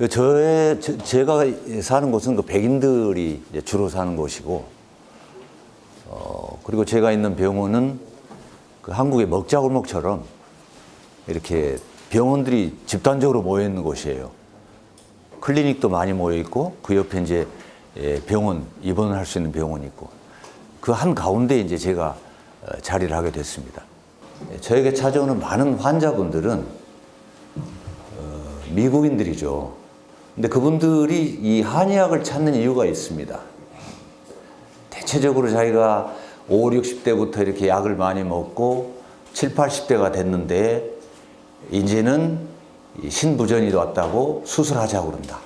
제가 사는 곳은 그 백인들이 이제 주로 사는 곳이고, 그리고 제가 있는 병원은 그 한국의 먹자골목처럼 이렇게 병원들이 집단적으로 모여 있는 곳이에요. 클리닉도 많이 모여 있고, 그 옆에 이제 병원, 입원을 할 수 있는 병원이 있고, 그 한 가운데 이제 제가 자리를 하게 됐습니다. 저에게 찾아오는 많은 환자분들은 미국인들이죠. 근데 그분들이 이 한의학을 찾는 이유가 있습니다. 대체적으로 자기가 5, 60대부터 이렇게 약을 많이 먹고 7, 80대가 됐는데 이제는 신부전이 왔다고 수술하자고 그런다.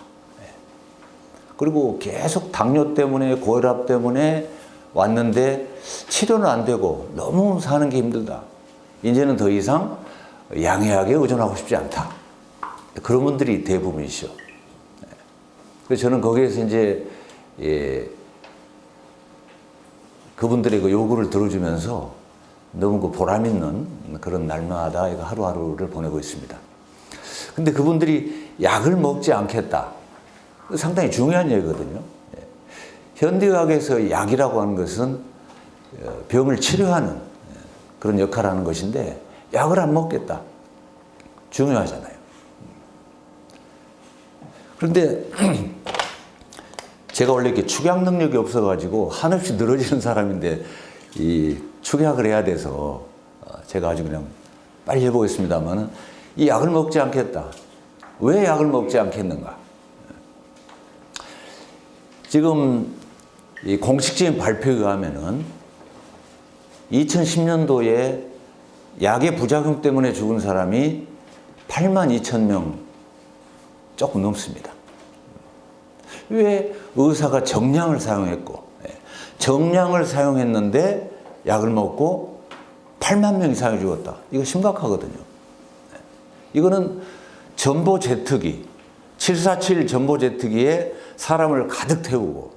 그리고 계속 당뇨 때문에 고혈압 때문에 왔는데 치료는 안 되고 너무 사는 게 힘들다. 이제는 더 이상 양의학에 의존하고 싶지 않다. 그런 분들이 대부분이시죠. 그래서 저는 거기에서 이제 그분들의 그 요구를 들어주면서 너무 그 보람 있는 그런 날마다 하루하루를 보내고 있습니다. 근데 그분들이 약을 먹지 않겠다. 상당히 중요한 얘기거든요. 현대의학에서 약이라고 하는 것은 병을 치료하는 그런 역할을 하는 것인데, 약을 안 먹겠다. 중요하잖아요. 그런데 제가 원래 이렇게 축약 능력이 없어가지고 한없이 늘어지는 사람인데 이 축약을 해야 돼서 제가 아주 그냥 빨리 해보겠습니다만은, 이 약을 먹지 않겠다. 왜 약을 먹지 않겠는가? 지금 이 공식적인 발표에 의하면은 2010년도에 약의 부작용 때문에 죽은 사람이 82,000명 조금 넘습니다. 왜? 의사가 정량을 사용했고, 정량을 사용했는데 약을 먹고 8만 명 이상이 죽었다. 이거 심각하거든요. 이거는 전보 제트기, 747 전보 제트기에 사람을 가득 태우고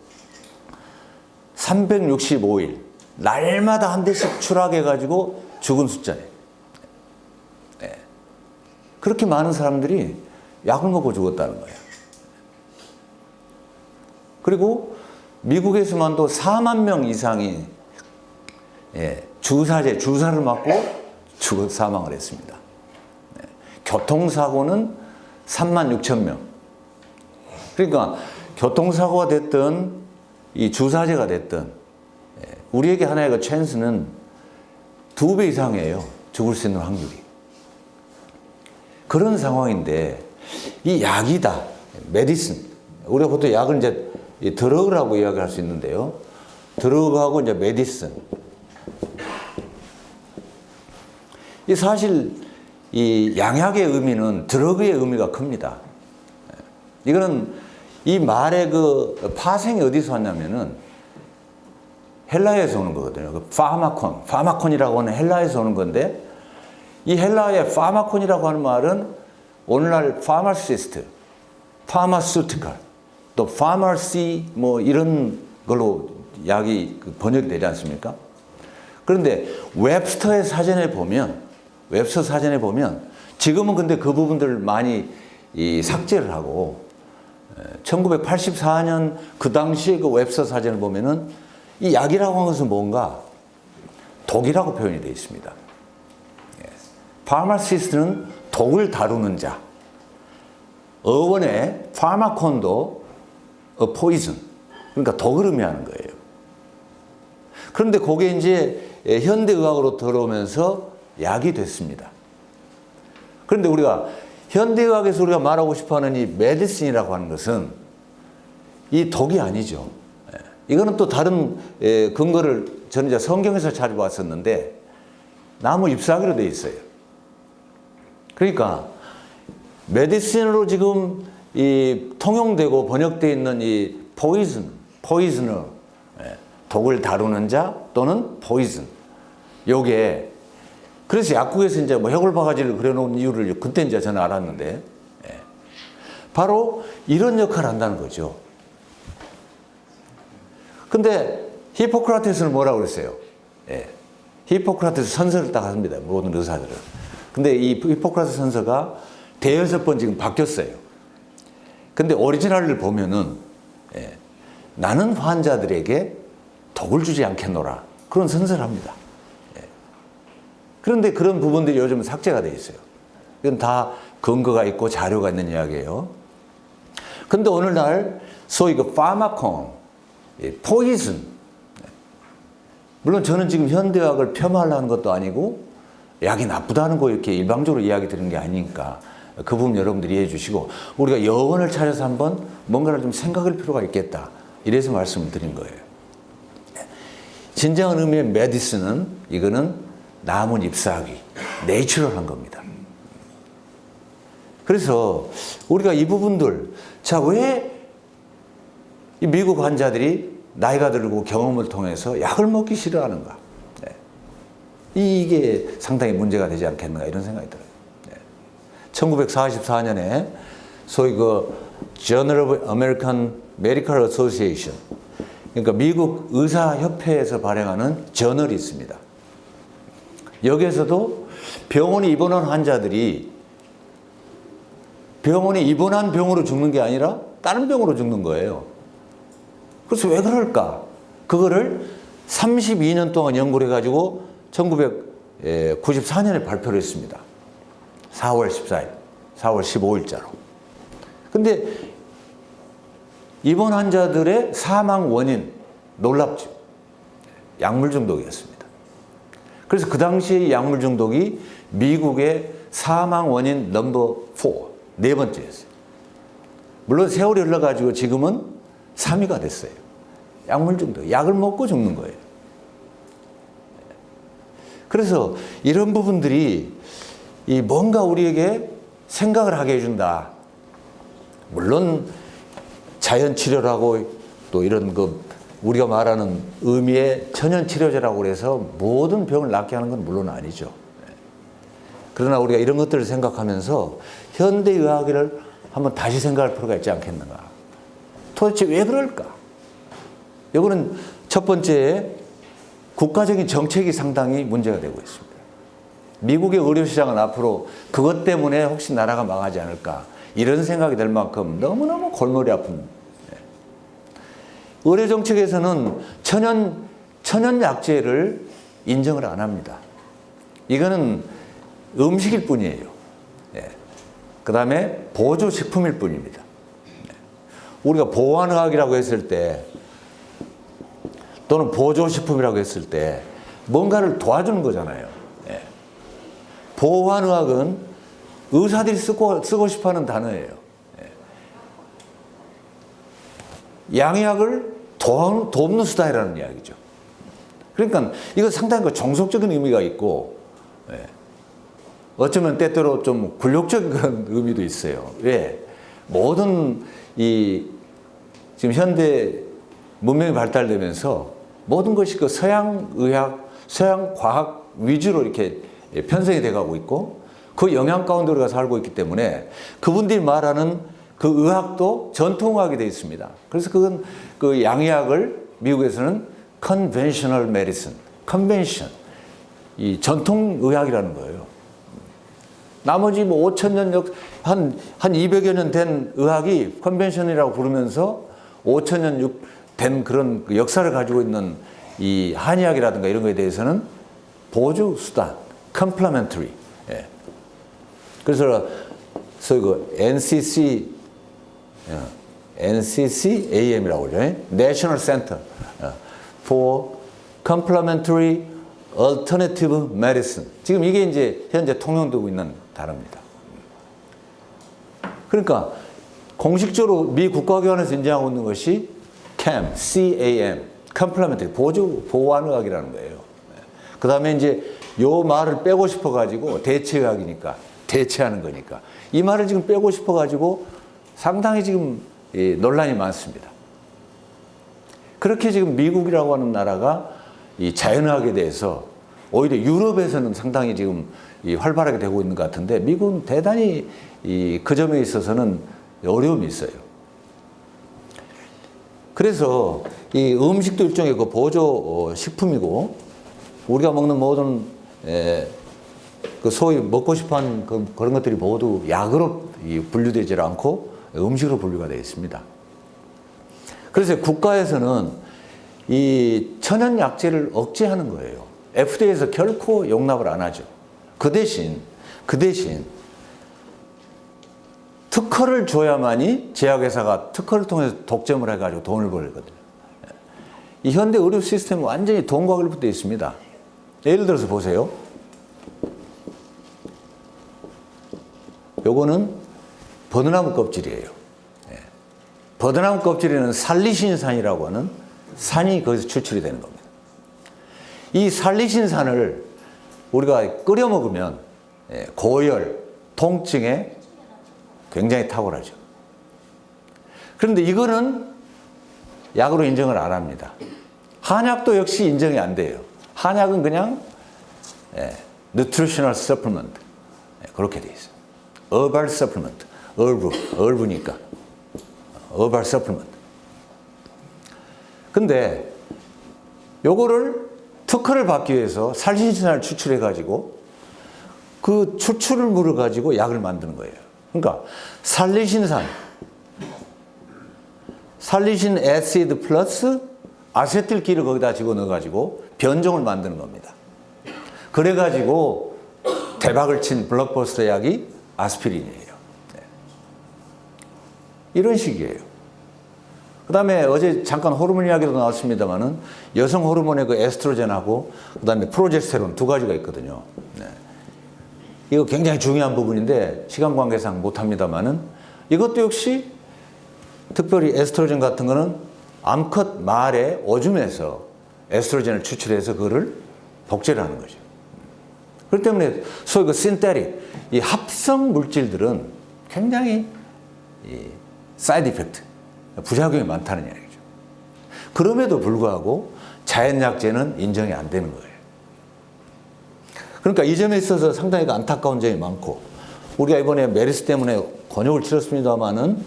365일 날마다 한 대씩 추락해가지고 죽은 숫자예요. 그렇게 많은 사람들이 약을 먹고 죽었다는 거예요. 그리고 미국에서만도 4만 명 이상이 주사를 맞고 사망을 했습니다. 교통사고는 3만 6천 명. 그러니까 교통사고가 됐든 이 주사제가 됐든 우리에게 하나의 그 찬스는 2배 이상이에요. 죽을 수 있는 확률이. 그런 상황인데 이 약이다. 메디슨. 우리가 보통 약을 이제 드러그라고 이야기할 수 있는데요. 드러그하고 이제 메디슨. 이 사실 이 양약의 의미는 드러그의 의미가 큽니다. 이거는 이 말의 그 파생이 어디서 왔냐면은 헬라에서 오는 거거든요. 그 파마콘이라고 하는 헬라에서 오는 건데, 이 헬라의 파마콘이라고 하는 말은 오늘날 파마시스트, 파마슈티컬, 또 파마시 뭐 이런 걸로 약이 번역이 되지 않습니까? 그런데 웹스터 사전에 보면 지금은 근데 그 부분들을 많이 삭제를 하고, 1984년 그 당시에 그 웹스터 사전을 보면은 이 약이라고 하는 것은 뭔가 독이라고 표현이 되어 있습니다. 파마시스트는 독을 다루는 자. 어원의 파마콘도 poison. 그러니까 독을 의미하는 거예요. 그런데 그게 이제 현대의학으로 들어오면서 약이 됐습니다. 그런데 우리가 현대의학에서 우리가 말하고 싶어하는 이 메디슨이라고 하는 것은 이 독이 아니죠. 이거는 또 다른 근거를 저는 이제 성경에서 찾아봤었는데 나무 잎사귀로 되어 있어요. 그러니까 메디슨으로 지금 이 통용되고 번역되어 있는 이 포이즈너, 독을 다루는 자 또는 포이즌. 요게 그래서 약국에서 이제 뭐 해골바가지를 그려놓은 이유를 그때 이제 저는 알았는데, 바로 이런 역할을 한다는 거죠. 근데 히포크라테스는 뭐라고 그랬어요? 히포크라테스 선서를 딱 합니다. 모든 의사들은. 근데 이 히포크라테스 선서가 대여섯 번 지금 바뀌었어요. 근데 오리지널을 보면은 나는 환자들에게 독을 주지 않겠노라. 그런 선서를 합니다. 그런데 그런 부분들이 요즘 삭제가 돼 있어요. 이건 다 근거가 있고 자료가 있는 이야기예요. 근데 오늘날 소위 그 파마콘, 포이즌. 물론 저는 지금 현대의학을 폄하하려는 것도 아니고 약이 나쁘다는 거 이렇게 일방적으로 이야기 드리는 게 아니니까 그 부분 여러분들이 이해해 주시고 우리가 여건을 차려서 한번 뭔가를 좀 생각할 필요가 있겠다. 이래서 말씀을 드린 거예요. 진정한 의미의 메디슨은 이거는 나무 잎사귀, 내추럴한 겁니다. 그래서 우리가 이 부분들, 자, 왜 이 미국 환자들이 나이가 들고 경험을 통해서 약을 먹기 싫어하는가? 이게 상당히 문제가 되지 않겠는가 이런 생각이 들어요. 1944년에 소위 그 Journal of American Medical Association, 그러니까 미국 의사협회에서 발행하는 저널이 있습니다. 여기에서도 병원에 입원한 환자들이 병원에 입원한 병으로 죽는 게 아니라 다른 병으로 죽는 거예요. 그래서 왜 그럴까? 그거를 32년 동안 연구를 해가지고 1994년에 발표를 했습니다. 4월 14일, 4월 15일자로. 근데 입원 환자들의 사망 원인 놀랍죠. 약물 중독이었습니다. 그래서 그 당시에 약물 중독이 미국의 사망 원인 넘버 4, 네 번째였어요. 물론 세월이 흘러가지고 지금은 3위가 됐어요. 약물 중독, 약을 먹고 죽는 거예요. 그래서 이런 부분들이 이 뭔가 우리에게 생각을 하게 해준다. 물론 자연 치료라고 또 이런 그 우리가 말하는 의미의 천연 치료제라고 해서 모든 병을 낫게 하는 건 물론 아니죠. 그러나 우리가 이런 것들을 생각하면서 현대 의학을 한번 다시 생각할 필요가 있지 않겠는가. 도대체 왜 그럴까? 이거는 첫 번째 국가적인 정책이 상당히 문제가 되고 있습니다. 미국의 의료시장은 앞으로 그것 때문에 혹시 나라가 망하지 않을까 이런 생각이 들 만큼 너무너무 골머리 아픈. 의료정책에서는 천연 약제를 인정을 안 합니다. 이거는 음식일 뿐이에요. 그 다음에 보조식품일 뿐입니다. 우리가 보완의학이라고 했을 때 또는 보조식품이라고 했을 때 뭔가를 도와주는 거잖아요. 보완의학은 의사들이 쓰고 싶어하는 단어예요. 양의학을 돕는 수단이라는 이야기죠. 그러니까 이거 상당히 정석적인 의미가 있고 어쩌면 때때로 좀 굴욕적인 그런 의미도 있어요. 왜? 모든 지금 현대 문명이 발달되면서 모든 것이 그 서양 의학, 서양 과학 위주로 이렇게 편성이 돼가고 있고 그 영향 가운데 우리가 살고 있기 때문에 그분들이 말하는 그 의학도 전통의학이 되어 있습니다. 그래서 그건 그 양의학을 미국에서는 conventional medicine, convention, 이 전통의학이라는 거예요. 나머지 뭐 5,000년 한 200여 년 된 의학이 컨벤션이라고 부르면서 5,000년 된 그런 역사를 가지고 있는 이 한의학이라든가 이런 거에 대해서는 보조 수단, complementary. 그래서 그 NCCAM이라고 그러죠. National Center for Complementary Alternative Medicine. 지금 이게 이제 현재 통용되고 있는 단어입니다. 그러니까 공식적으로 미 국가기관에서 인정하고 있는 것이 CAM, Complementary, 보완의학이라는 거예요. 그 다음에 이제 요 말을 빼고 싶어가지고 대체의학이니까, 대체하는 거니까. 이 말을 지금 빼고 싶어가지고 상당히 지금 논란이 많습니다. 그렇게 지금 미국이라고 하는 나라가 이 자연의학에 대해서 오히려 유럽에서는 상당히 지금 활발하게 되고 있는 것 같은데 미국은 대단히 그 점에 있어서는 어려움이 있어요. 그래서 이 음식도 일종의 그 보조 식품이고 우리가 먹는 모든 그 소위 먹고 싶어하는 그런 것들이 모두 약으로 분류되지 않고 음식으로 분류가 되어 있습니다. 그래서 국가에서는 이 천연약재를 억제하는 거예요. FDA에서 결코 용납을 안 하죠. 그 대신 특허를 줘야만이 제약회사가 특허를 통해서 독점을 해가지고 돈을 벌거든요. 이 현대 의료 시스템은 완전히 돈과 결부되어 있습니다. 예를 들어서 보세요. 요거는 버드나무 껍질이에요. 버드나무 껍질에는 살리신산이라고 하는 산이 거기서 추출이 되는 겁니다. 이 살리신산을 우리가 끓여 먹으면 고열, 통증에 굉장히 탁월하죠. 그런데 이거는 약으로 인정을 안 합니다. 한약도 역시 인정이 안 돼요. 한약은 그냥 nutritional supplement 그렇게 돼 있어요. herbal supplement, herb니까 herbal supplement. 근데 요거를 특허를 받기 위해서 살신산을 추출해 가지고 그 추출물을 가지고 약을 만드는 거예요. 그러니까 살리신 애시드 플러스 아세틸기를 거기다 집어넣어 가지고 변종을 만드는 겁니다. 그래 가지고 대박을 친 블록버스터 약이 아스피린이에요. 이런 식이에요. 그 다음에 어제 잠깐 호르몬 이야기도 나왔습니다만은 여성 호르몬의 그 에스트로겐하고 그 다음에 프로제스테론 두 가지가 있거든요. 이거 굉장히 중요한 부분인데 시간 관계상 못합니다만은 이것도 역시 특별히 에스트로겐 같은 거는 암컷 말의 오줌에서 에스트로겐을 추출해서 그거를 복제를 하는 거죠. 그렇기 때문에 소위 그 신테릭, 이 합성 물질들은 굉장히 사이드 이펙트, 부작용이 많다는 이야기죠. 그럼에도 불구하고 자연약제는 인정이 안 되는 거예요. 그러니까 이 점에 있어서 상당히 안타까운 점이 많고, 우리가 이번에 메르스 때문에 곤욕을 치렀습니다만은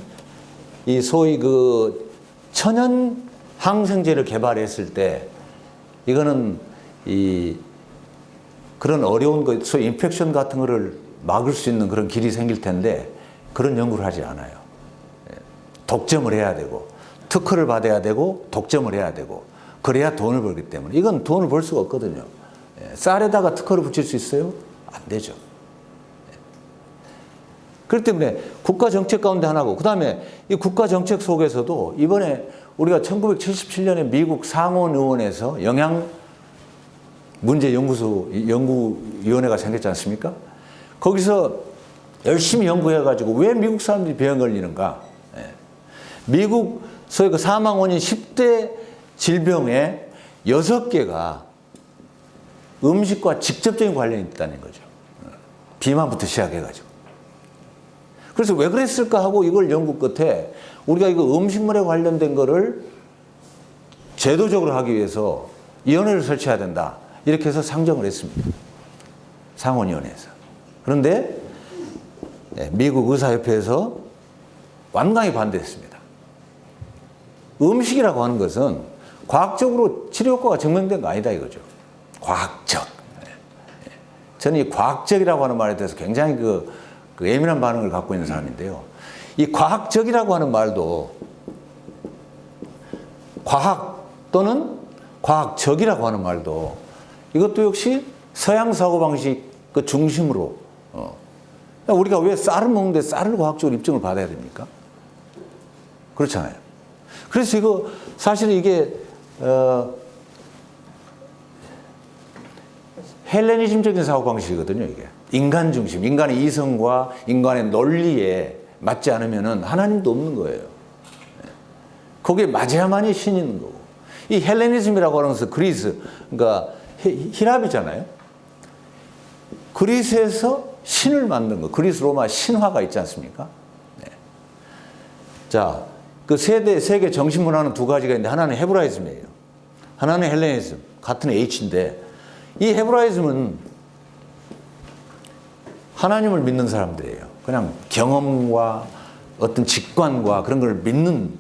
이 소위 그 천연 항생제를 개발했을 때 이거는 그런 어려운 거, 소위 인펙션 같은 거를 막을 수 있는 그런 길이 생길 텐데 그런 연구를 하지 않아요. 독점을 해야 되고 특허를 받아야 되고 독점을 해야 되고 그래야 돈을 벌기 때문에 이건 돈을 벌 수가 없거든요. 쌀에다가 특허를 붙일 수 있어요? 안 되죠. 그렇기 때문에 국가 정책 가운데 하나고, 그 다음에 이 국가 정책 속에서도 이번에 우리가 1977년에 미국 상원 의원에서 영양 문제 연구위원회가 생겼지 않습니까? 거기서 열심히 연구해가지고 왜 미국 사람들이 병에 걸리는가? 미국 소위 그 사망 원인 10대 질병의 6개가 음식과 직접적인 관련이 있다는 거죠. 비만부터 시작해가지고. 그래서 왜 그랬을까 하고 이걸 연구 끝에 우리가 이거 음식물에 관련된 거를 제도적으로 하기 위해서 위원회를 설치해야 된다. 이렇게 해서 상정을 했습니다. 상원위원회에서. 그런데 미국 의사협회에서 완강히 반대했습니다. 음식이라고 하는 것은 과학적으로 치료 효과가 증명된 거 아니다 이거죠. 과학적. 저는 이 과학적이라고 하는 말에 대해서 굉장히 그 예민한 반응을 갖고 있는 사람인데요. 이 과학적이라고 하는 말도 과학 또는 과학적이라고 하는 말도 이것도 역시 서양 사고방식 그 중심으로 우리가 왜 쌀을 먹는데 쌀을 과학적으로 입증을 받아야 됩니까? 그렇잖아요. 그래서 이거 사실 이게 헬레니즘적인 사고방식이거든요. 이게 인간 중심, 인간의 이성과 인간의 논리에 맞지 않으면은 하나님도 없는 거예요. 거기에 맞아야만이 신이 있는 거고. 이 헬레니즘이라고 하는 것은 그리스, 그러니까 히랍이잖아요. 그리스에서 신을 만든 거, 그리스 로마 신화가 있지 않습니까? 네. 자, 그 세계 정신 문화는 두 가지가 있는데 하나는 헤브라이즘이에요. 하나는 헬레니즘, 같은 H인데 이 헤브라이즘은 하나님을 믿는 사람들이에요. 그냥 경험과 어떤 직관과 그런 걸 믿는.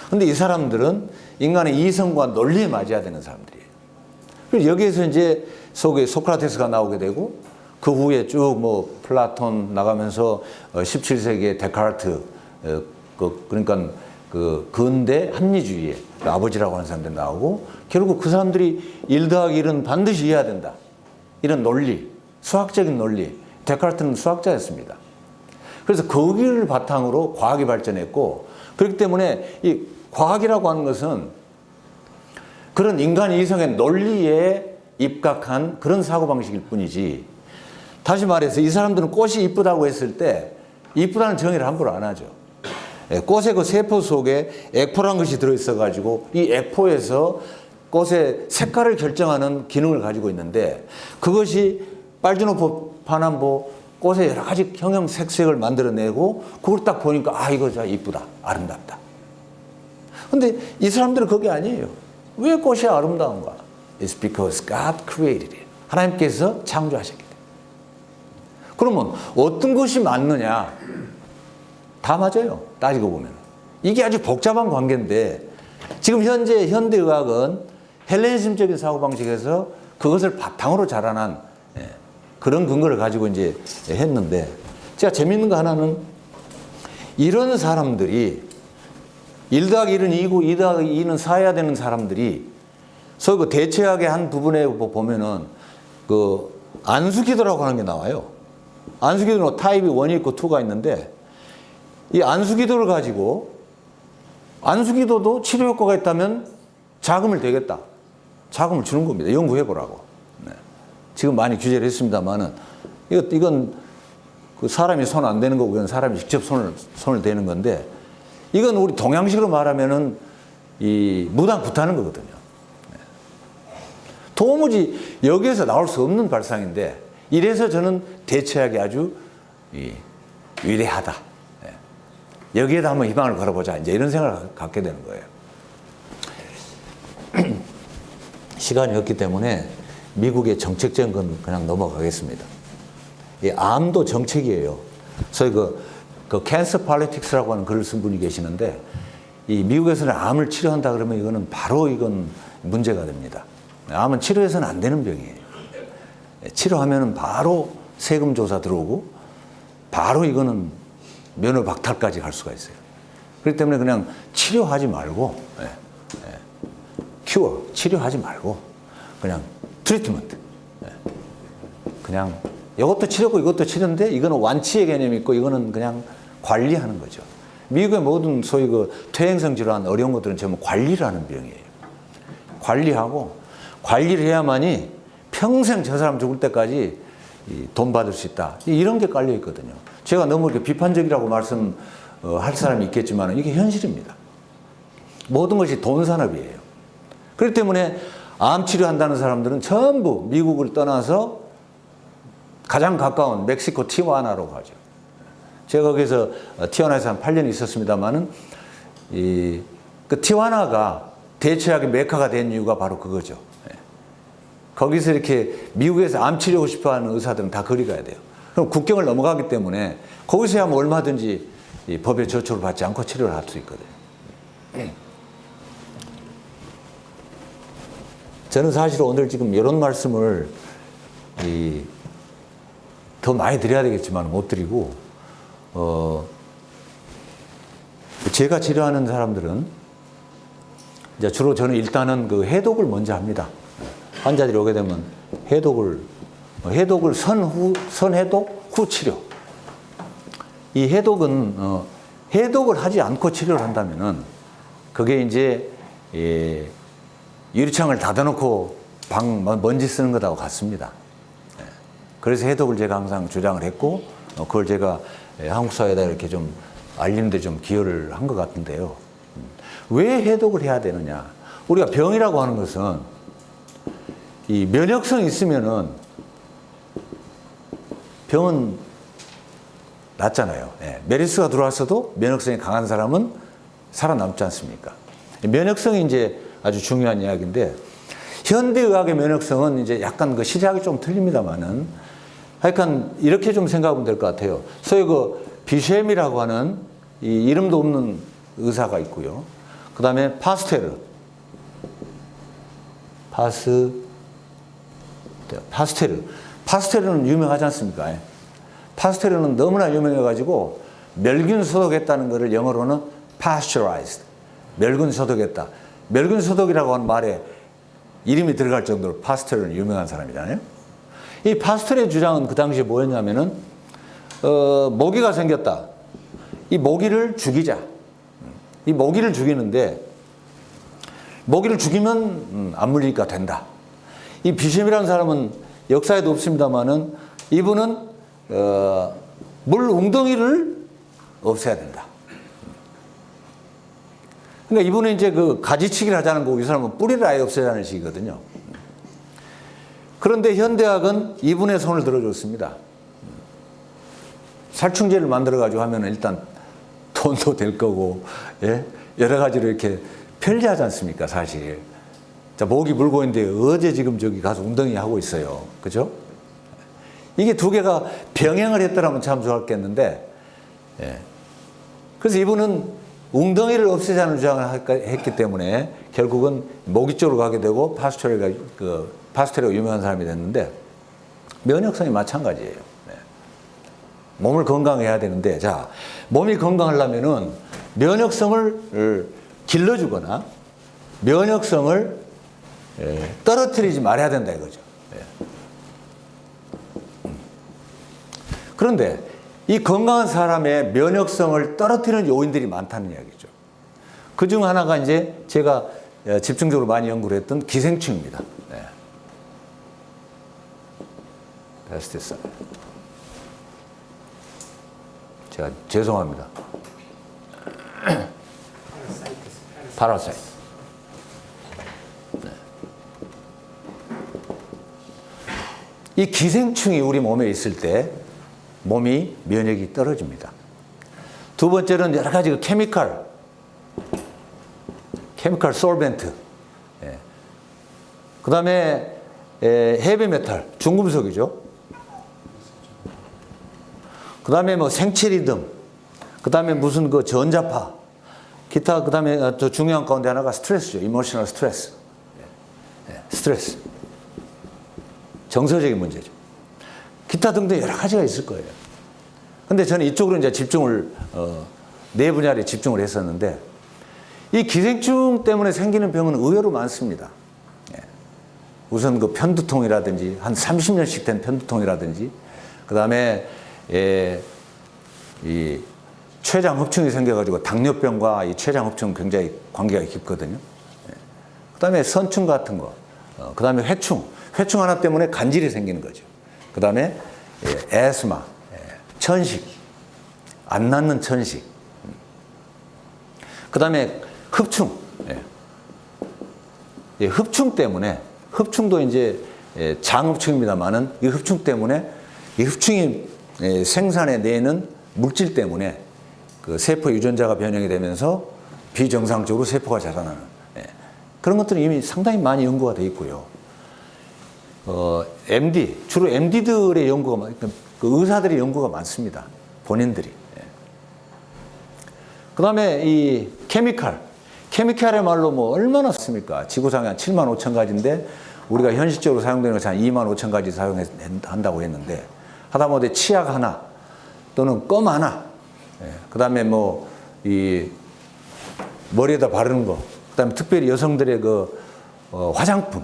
근데 이 사람들은 인간의 이성과 논리에 맞아야 되는 사람들이에요. 그래서 여기에서 이제 속에 소크라테스가 나오게 되고 그 후에 쭉 뭐 플라톤 나가면서 17세기의 데카르트 그러니까 그 근대 합리주의의 아버지라고 하는 사람들이 나오고, 결국 그 사람들이 1 더하기 1은 반드시 이해해야 된다. 이런 논리, 수학적인 논리. 데카르트는 수학자였습니다. 그래서 거기를 바탕으로 과학이 발전했고, 그렇기 때문에 이 과학이라고 하는 것은 그런 인간 이성의 논리에 입각한 그런 사고방식일 뿐이지, 다시 말해서 이 사람들은 꽃이 이쁘다고 했을 때 이쁘다는 정의를 함부로 안 하죠. 꽃의 그 세포 속에 액포라는 것이 들어있어 가지고 이 액포에서 꽃의 색깔을 결정하는 기능을 가지고 있는데, 그것이 빨주노포, 파남보, 꽃의 여러 가지 형형 색색을 만들어내고, 그걸 딱 보니까 아, 이거 자 이쁘다, 아름답다. 근데 이 사람들은 그게 아니에요. 왜 꽃이 아름다운가? It's because God created it. 하나님께서 창조하셨기 때문에. 그러면 어떤 것이 맞느냐? 다 맞아요. 따지고 보면. 이게 아주 복잡한 관계인데, 지금 현재 현대의학은 헬레니즘적인 사고방식에서 그것을 바탕으로 자라난 그런 근거를 가지고 이제 했는데, 제가 재밌는 거 하나는, 이런 사람들이 1 더하기 1은 2고 2 더하기 2는 4해야 되는 사람들이, 소위 그 대체학의 한 부분에 보면은 그 안수기도라고 하는 게 나와요. 안수기도는 타입이 1이 있고 2가 있는데, 이 안수기도를 가지고, 안수기도도 치료 효과가 있다면 자금을 대겠다. 자금을 주는 겁니다. 연구해보라고. 네. 지금 많이 규제를 했습니다만은, 이건 그 사람이 손 안 대는 거고, 이건 사람이 직접 손을 대는 건데, 이건 우리 동양식으로 말하면은 이 무당 굿하는 거거든요. 네. 도무지 여기에서 나올 수 없는 발상인데, 이래서 저는 대체학이 아주 위대하다. 여기에다 한번 희망을 걸어보자. 이제 이런 생각을 갖게 되는 거예요. 시간이 없기 때문에 미국의 정책적인 건 그냥 넘어가겠습니다. 이 암도 정책이에요. 소위 그 캔서 팔리틱스라고 하는 글을 쓴 분이 계시는데, 이 미국에서는 암을 치료한다 그러면 이거는 바로 이건 문제가 됩니다. 암은 치료해서는 안 되는 병이에요. 치료하면은 바로 세금 조사 들어오고, 바로 이거는 면허 박탈까지 갈 수가 있어요. 그렇기 때문에 그냥 치료하지 말고, 큐어, 치료하지 말고, 그냥 트리트먼트. 그냥 이것도 치료고 이것도 치료인데, 이거는 완치의 개념이 있고, 이거는 그냥 관리하는 거죠. 미국의 모든 소위 그 퇴행성 질환, 어려운 것들은 전부 관리를 하는 병이에요. 관리하고, 관리를 해야만이 평생 저 사람 죽을 때까지 돈 받을 수 있다. 이런 게 깔려 있거든요. 제가 너무 이렇게 비판적이라고 말씀할 사람이 있겠지만 이게 현실입니다. 모든 것이 돈 산업이에요. 그렇기 때문에 암 치료한다는 사람들은 전부 미국을 떠나서 가장 가까운 멕시코 티와나로 가죠. 제가 거기서 티와나에서 한 8년 있었습니다만은, 그 티와나가 대체학의 메카가 된 이유가 바로 그거죠. 거기서 이렇게 미국에서 암 치료하고 싶어 하는 의사들은 다 거리 가야 돼요. 그럼 국경을 넘어가기 때문에 거기서야 뭐 얼마든지 이 법의 저촉을 받지 않고 치료를 할 수 있거든요. 저는 사실 오늘 지금 이런 말씀을 더 많이 드려야 되겠지만 못 드리고, 제가 치료하는 사람들은 이제 주로 저는 일단은 그 해독을 먼저 합니다. 환자들이 오게 되면 해독을 선해독 후 치료. 이 해독은 해독을 하지 않고 치료를 한다면은 그게 이제 유리창을 닫아놓고 방 먼지 쓰는 것하고 같습니다. 그래서 해독을 제가 항상 주장을 했고, 그걸 제가 한국 사회에다 이렇게 좀 알리는데 좀 기여를 한 것 같은데요. 왜 해독을 해야 되느냐? 우리가 병이라고 하는 것은 이 면역성이 있으면은 병은 낫잖아요. 메르스가 들어왔어도 면역성이 강한 사람은 살아남지 않습니까? 면역성이 이제 아주 중요한 이야기인데, 현대의학의 면역성은 이제 약간 그 시작이 좀 틀립니다만은, 하여간 이렇게 좀 생각하면 될 것 같아요. 소위 그 비셴이라고 하는 이 이름도 없는 의사가 있고요. 그 다음에 파스테르. 파스테르는 유명하지 않습니까? 파스테르는 너무나 유명해가지고 멸균 소독했다는 것을 영어로는 pasteurized, 멸균 소독했다. 멸균 소독이라고 하는 말에 이름이 들어갈 정도로 파스텔은 유명한 사람이잖아요. 이 파스텔의 주장은 그 당시에 뭐였냐면은 모기가 생겼다. 이 모기를 죽이자. 이 모기를 죽이는데 모기를 죽이면 안 물리니까 된다. 이 비숑이라는 사람은 역사에도 없습니다만은 이분은 물 웅덩이를 없애야 된다. 그러니까 이분은 이제 그 가지치기를 하자는 거고 이 사람은 뿌리를 아예 없애자는 식이거든요. 그런데 현대학은 이분의 손을 들어줬습니다. 살충제를 만들어가지고 하면 일단 돈도 될 거고, 예? 여러 가지로 이렇게 편리하지 않습니까, 사실. 자, 모기 물고 있는데 어제 지금 저기 가서 웅덩이 하고 있어요. 그죠? 이게 두 개가 병행을 했더라면 참 좋았겠는데, 예. 그래서 이분은 웅덩이를 없애자는 주장을 했기 때문에 결국은 모기 쪽으로 가게 되고 파스텔가 유명한 사람이 됐는데 면역성이 마찬가지예요. 네. 몸을 건강해야 되는데, 자, 몸이 건강하려면은 면역성을 길러주거나 면역성을 떨어뜨리지 말아야 된다 이거죠. 네. 그런데 이 건강한 사람의 면역성을 떨어뜨리는 요인들이 많다는 이야기죠. 그중 하나가 이제 제가 집중적으로 많이 연구를 했던 기생충입니다. 네. 베스트셀러. 제가 죄송합니다. 파라사이트. 네. 이 기생충이 우리 몸에 있을 때 몸이 면역이 떨어집니다. 두 번째는 여러 가지 케미컬 솔벤트. 예. 그 다음에 헤비메탈, 중금속이죠. 그 다음에 뭐 생체리듬, 그 다음에 무슨 그 전자파, 기타, 그 다음에 더 중요한 가운데 하나가 스트레스죠. 이모셔널 스트레스. 예. 스트레스. 정서적인 문제죠. 기타 등등 여러 가지가 있을 거예요. 근데 저는 이쪽으로 이제 집중을, 네 분야에 집중을 했었는데, 이 기생충 때문에 생기는 병은 의외로 많습니다. 예. 우선 그 편두통이라든지, 한 30년씩 된 편두통이라든지, 그 다음에, 이 췌장 흡충이 생겨가지고 당뇨병과 이 췌장 흡충은 굉장히 관계가 깊거든요. 예. 그 다음에 선충 같은 거, 그 다음에 회충 하나 때문에 간질이 생기는 거죠. 그 다음에 에스마, 천식, 안 낫는 천식. 그 다음에 흡충. 흡충 때문에, 흡충도 이제 장흡충입니다만은 이 흡충 때문에, 이 흡충이 생산해내는 물질 때문에 그 세포 유전자가 변형이 되면서 비정상적으로 세포가 자라나는 그런 것들은 이미 상당히 많이 연구가 되어 있고요. MD, 주로 MD들의 연구가, 그 의사들의 연구가 많습니다. 본인들이. 그 다음에 이 케미칼의 말로 뭐 얼마나 씁니까? 지구상에 한 7만 5천 가지인데 우리가 현실적으로 사용되는 것이 한 2만 5천 가지 사용한다고 했는데 하다못해 치약 하나 또는 껌 하나, 그 다음에 뭐 이 머리에다 바르는 거, 그 다음에 특별히 여성들의 그 화장품.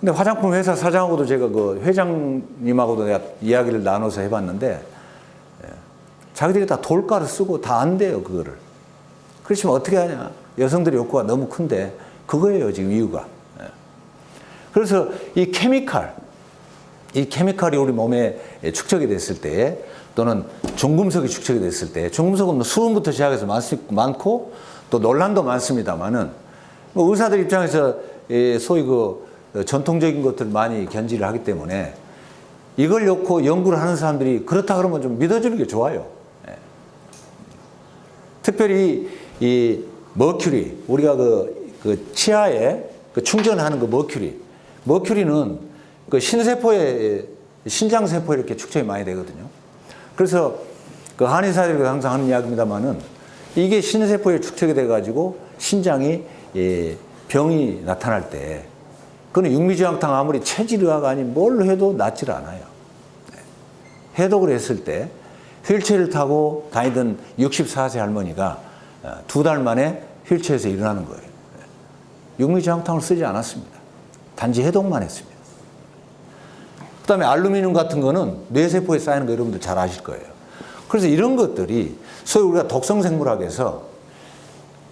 근데 화장품 회사 사장하고도 제가 그 회장님하고도 내가 이야기를 나눠서 해봤는데 자기들이 다 돌가루 쓰고 다 안 돼요, 그거를. 그렇지만 어떻게 하냐. 여성들의 욕구가 너무 큰데 그거예요, 지금 이유가. 그래서 이 케미칼이 우리 몸에 축적이 됐을 때 또는 중금속이 축적이 됐을 때 중금속은 수은부터 시작해서 많고 또 논란도 많습니다만은 뭐 의사들 입장에서 소위 그 전통적인 것들 많이 견지를 하기 때문에 이걸 놓고 연구를 하는 사람들이 그렇다 그러면 좀 믿어주는 게 좋아요. 특별히 이 머큐리, 우리가 그 치아에 그 충전하는 그 머큐리는 그 신장세포에 이렇게 축적이 많이 되거든요. 그래서 그 한의사들이 항상 하는 이야기입니다만은 이게 신세포에 축적이 돼가지고 신장이 병이 나타날 때 그건 육미주황탕 아무리 체질의학가 아닌 뭘 해도 낫질 않아요. 해독을 했을 때 휠체어를 타고 다니던 64세 할머니가 2달 만에 휠체어에서 일어나는 거예요. 육미저항탕을 쓰지 않았습니다. 단지 해독만 했습니다. 그 다음에 알루미늄 같은 거는 뇌세포에 쌓이는 거 여러분들 잘 아실 거예요. 그래서 이런 것들이 소위 우리가 독성생물학에서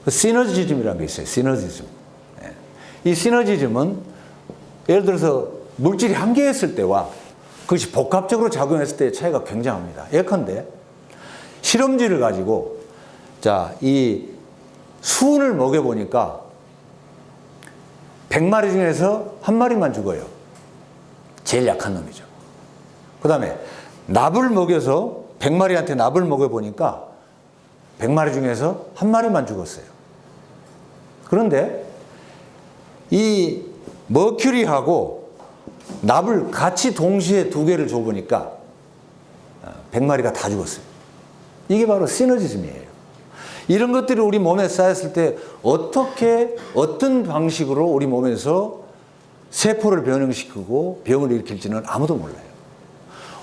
시너지즘이라는 게 있어요. 시너지즘. 이 시너지즘은 예를 들어서 물질이 한 개였을 때와 그것이 복합적으로 작용했을 때의 차이가 굉장합니다. 예컨대 실험지를 가지고 자, 이 수은을 먹여보니까 100마리 중에서 한 마리만 죽어요. 제일 약한 놈이죠. 그 다음에 납을 먹여서 100마리한테 납을 먹여보니까 100마리 중에서 한 마리만 죽었어요. 그런데 이 머큐리하고 납을 같이 동시에 2개를 줘보니까 100마리가 다 죽었어요. 이게 바로 시너지즘이에요. 이런 것들이 우리 몸에 쌓였을 때 어떤 방식으로 우리 몸에서 세포를 변형시키고 병을 일으킬지는 아무도 몰라요.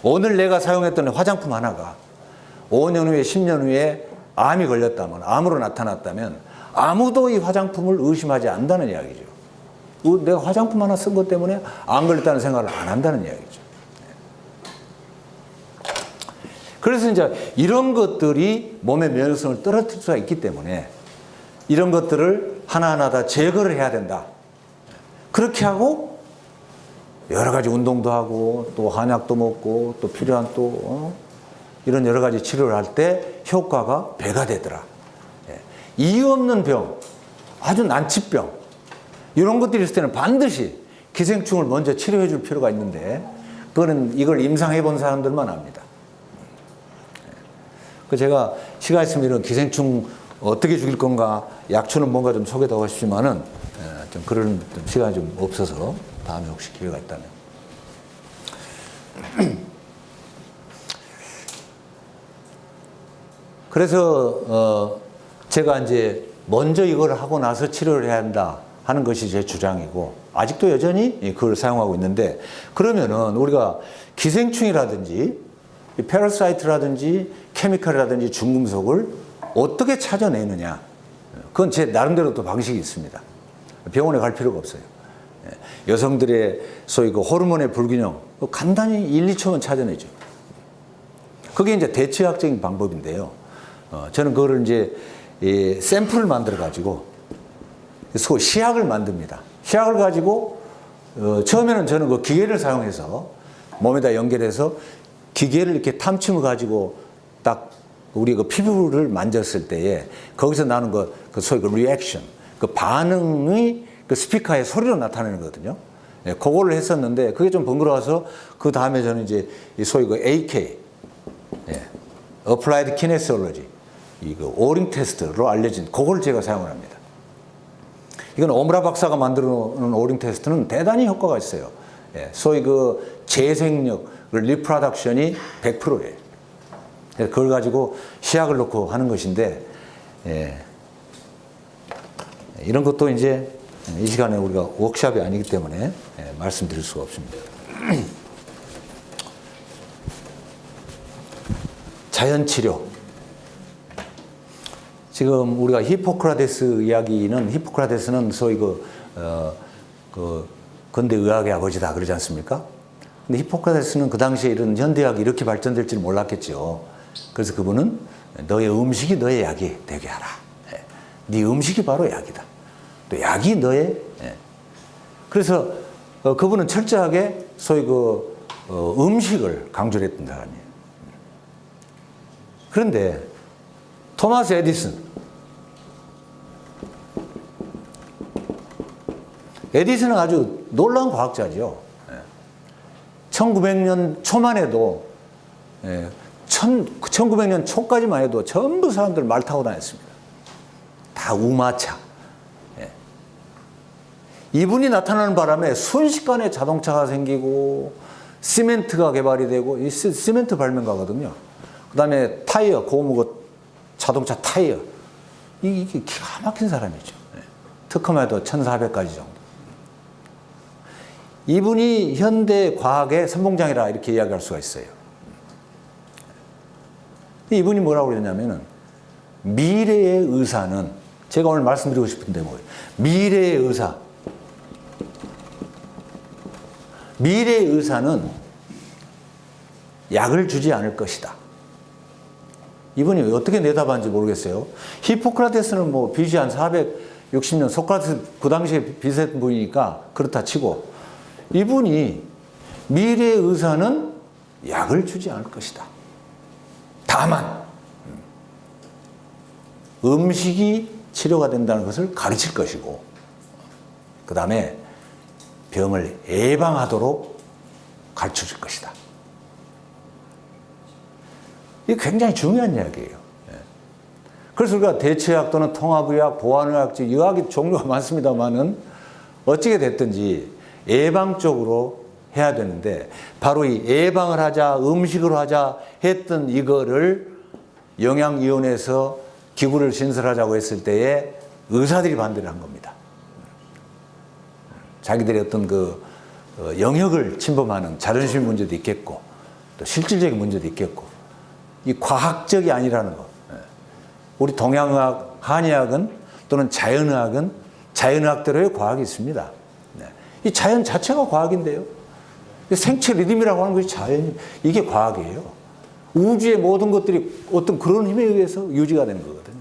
오늘 내가 사용했던 화장품 하나가 5년 후에 10년 후에 암이 걸렸다면, 암으로 나타났다면 아무도 이 화장품을 의심하지 않는다는 이야기죠. 내가 화장품 하나 쓴 것 때문에 안 걸렸다는 생각을 안 한다는 이야기죠. 그래서 이제 이런 것들이 몸의 면역성을 떨어뜨릴 수가 있기 때문에 이런 것들을 하나하나 다 제거를 해야 된다. 그렇게 하고 여러 가지 운동도 하고 또 한약도 먹고 또 필요한 또 이런 여러 가지 치료를 할 때 효과가 배가 되더라. 이유 없는 병, 아주 난치병 이런 것들이 있을 때는 반드시 기생충을 먼저 치료해 줄 필요가 있는데 그거는 이걸 임상해 본 사람들만 압니다. 제가 시간 있으면 이런 기생충 어떻게 죽일 건가 약초는 뭔가 좀 소개하고 싶지만은 좀 그런 시간이 좀 없어서 다음에 혹시 기회가 있다면. 그래서 제가 이제 먼저 이걸 하고 나서 치료를 해야 한다 하는 것이 제 주장이고 아직도 여전히 그걸 사용하고 있는데 그러면은 우리가 기생충이라든지 패러사이트라든지 케미칼이라든지 중금속을 어떻게 찾아내느냐 그건 제 나름대로 또 방식이 있습니다. 병원에 갈 필요가 없어요. 여성들의 소위 그 호르몬의 불균형 간단히 1, 2초면 찾아내죠. 그게 이제 대체학적인 방법인데요. 저는 그거를 이제 샘플을 만들어 가지고 시약을 만듭니다. 시약을 가지고 처음에는 저는 그 기계를 사용해서 몸에다 연결해서 기계를 이렇게 탐침을 가지고 딱 우리 그 피부를 만졌을 때에 거기서 나는 그 소위 그 리액션, 그 반응이 그 스피커의 소리로 나타내는 거거든요. 그거를 했었는데 그게 좀 번거로워서 그 다음에 저는 이제 소위 그 AK, Applied Kinesiology, 그 오링 테스트로 알려진 그걸 제가 사용을 합니다. 이건 오므라 박사가 만들어 놓은 오링 테스트는 대단히 효과가 있어요. 소위 그 재생력, 리프로덕션이 100%예요. 그걸 가지고 시약을 넣고 하는 것인데, 이런 것도 이제 이 시간에 우리가 워크숍이 아니기 때문에 말씀드릴 수가 없습니다. 자연치료. 지금 우리가 히포크라테스 이야기는 히포크라테스는 소위 그 근대 의학의 아버지다 그러지 않습니까? 근데 히포크라테스는 그 당시에 이런 현대의학이 이렇게 발전될 줄 몰랐겠죠. 그래서 그분은 너의 음식이 너의 약이 되게 하라. 네 음식이 바로 약이다. 또 약이 너의 그래서 그분은 철저하게 소위 그 음식을 강조를 했던 사람이에요. 그런데 토마스 에디슨은 아주 놀라운 과학자죠. 1900년 초만 해도 1900년 초까지만 해도 전부 사람들 말 타고 다녔습니다. 다 우마차. 이분이 나타나는 바람에 순식간에 자동차가 생기고 시멘트가 개발이 되고 이 시멘트 발명가거든요. 그 다음에 타이어, 고무고 자동차 타이어. 이게 기가 막힌 사람이죠. 특허만 해도 1400가지 정도. 이분이 현대 과학의 선봉장이라 이렇게 이야기할 수가 있어요. 이분이 뭐라고 그랬냐면은 미래의 의사는, 제가 오늘 말씀드리고 싶은데 뭐예요? 미래의 의사. 미래의 의사는 약을 주지 않을 것이다. 이분이 어떻게 내답한지 모르겠어요. 히포크라테스는 뭐 BC 한 460년, 소크라테스 그 당시에 비슷한 분이니까 그렇다 치고, 이분이 미래의 의사는 약을 주지 않을 것이다. 다만 음식이 치료가 된다는 것을 가르칠 것이고, 그 다음에 병을 예방하도록 가르쳐 줄 것이다. 이게 굉장히 중요한 이야기예요. 그래서 우리가 대체약 또는 통합의학, 보완의학적 의학의 종류가 많습니다만은 어찌게 됐든지 예방적으로 해야 되는데, 바로 이 예방을 하자, 음식으로 하자 했던 이거를 영양위원회에서 기구를 신설하자고 했을 때에 의사들이 반대를 한 겁니다. 자기들의 어떤 그 영역을 침범하는 자존심 문제도 있겠고, 또 실질적인 문제도 있겠고, 이 과학적이 아니라는 거. 우리 동양의학, 한의학은 또는 자연의학은 자연의학대로의 과학이 있습니다. 이 자연 자체가 과학인데요. 생체 리듬이라고 하는 것이 자연, 이게 과학이에요. 우주의 모든 것들이 어떤 그런 힘에 의해서 유지가 되는 거거든요.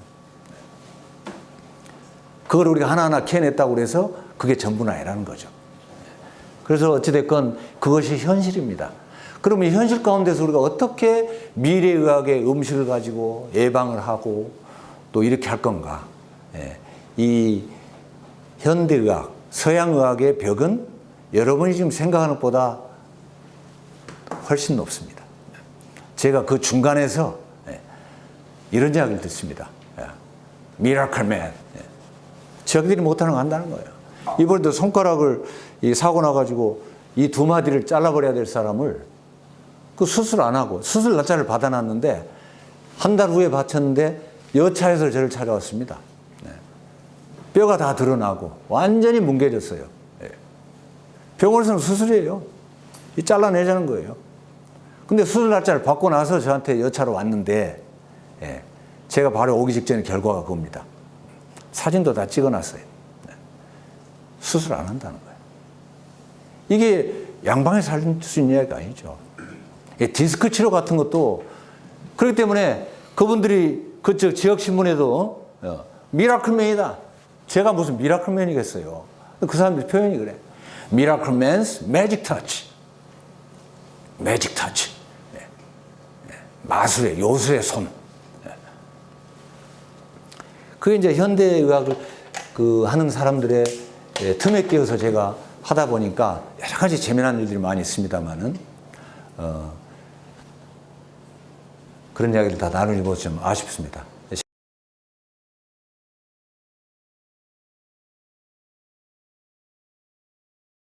그걸 우리가 하나하나 캐냈다고 해서 그게 전부는 아니라는 거죠. 그래서 어찌됐건 그것이 현실입니다. 그러면 현실 가운데서 우리가 어떻게 미래의학의 음식을 가지고 예방을 하고 또 이렇게 할 건가. 이 현대의학, 서양의학의 벽은 여러분이 지금 생각하는 것보다 훨씬 높습니다. 제가 그 중간에서 이런 이야기를 듣습니다. 미라클맨. 저희들이 못하는 거 한다는 거예요. 이번에도 손가락을 사고 나가지고 이 두 마디를 잘라버려야 될 사람을 그 수술 안 하고 수술 날짜를 받아놨는데 한 달 후에 바쳤는데 여차에서 저를 찾아왔습니다. 뼈가 다 드러나고 완전히 뭉개졌어요. 병원에서는 수술이에요. 이 잘라내자는 거예요. 근데 수술 날짜를 받고 나서 저한테 여차로 왔는데 제가 바로 오기 직전에 결과가 그겁니다. 사진도 다 찍어놨어요. 수술 안 한다는 거예요. 이게 양방에서 할 수 있는 이야기가 아니죠. 디스크 치료 같은 것도 그렇기 때문에 그분들이 그쪽 지역신문에도 미라클맨이다. 제가 무슨 미라클맨이겠어요. 그 사람들 표현이 그래. 미라클맨's magic touch. 매직 터치. 마술의, 요술의 손. 그게 이제 현대의학을 하는 사람들의 틈에 끼어서 제가 하다 보니까 여러 가지 재미난 일들이 많이 있습니다만은, 그런 이야기를 다 나누기 좀 아쉽습니다.